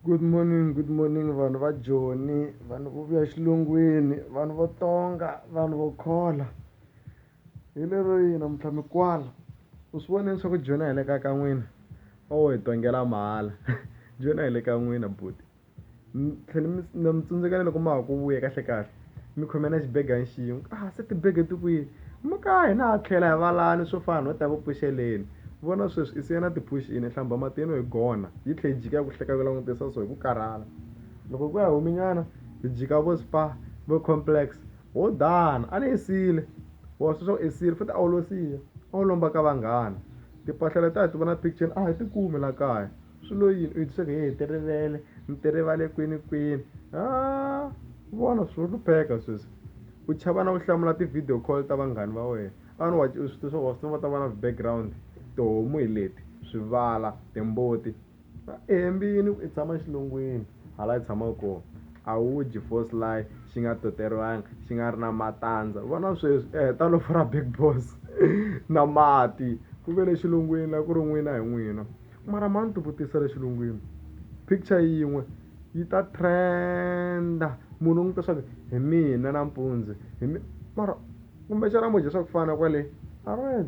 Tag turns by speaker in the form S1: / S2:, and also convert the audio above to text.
S1: Good morning vanhu va Joni, vanhu vo vuya xilungwini, vanhu vo Tonga, vanhu vo khola. Hi lero yini namuntlha mi kwala? U swi vonile swa ku Joni a hi le ka ka n'wina? Hi tongela mahala. Joni a hi le ka n'wina buti. Mi tlhela na mi tsundzukela loko ma ha ku vuya kahlekahle. Mi khome na xibegani xin'we. Se tibege ti kwini? Mi ka hina ha tlhela hi valani swo fana no ta ku pfuxeleni. Vona sweswi i siya na ti-push-in hi hlamba matino hi gona. Yi tlhela yi jika ya ku hleka ku langutisa so hi ku karhala. Loko ku ya huminyana hi jika vo spa, vo complex. Ho done. A ni hi siyile. Wa swi swa ku i siyile futhi a wu lo siya. A wu lomba ka vanghana. Timpahla leti a hi ti vona picture a hi ti kumi laha kaya. Swi lo yini? U hi hi ti rivele, mi ti rivale kwini. Vona swo hlupheka sweswi. U chava na ku hlamula ti-video call ta vanghani va wena. A ni u swi tiva wa swi tiva va ta va na background. Tihomu hi leti, swivala, timbuti. Ehembini i tshama xilungwini hala hi tshamaka kona. A wu dyi force xi nga toteriwangi, xi nga ri na matandza. Vona sweswi heta no fura big boss na mati. Ku ve le xilungwini laha ku ri n'wina hi n'wina. Mara mani ti vutisa le xilungwini. Picture yin'we yi ta trend-a. Munhu u n'wi twa swa ku hi mina nampundzu. Mara kumbexana mo dya swa ku fana kwale. A ri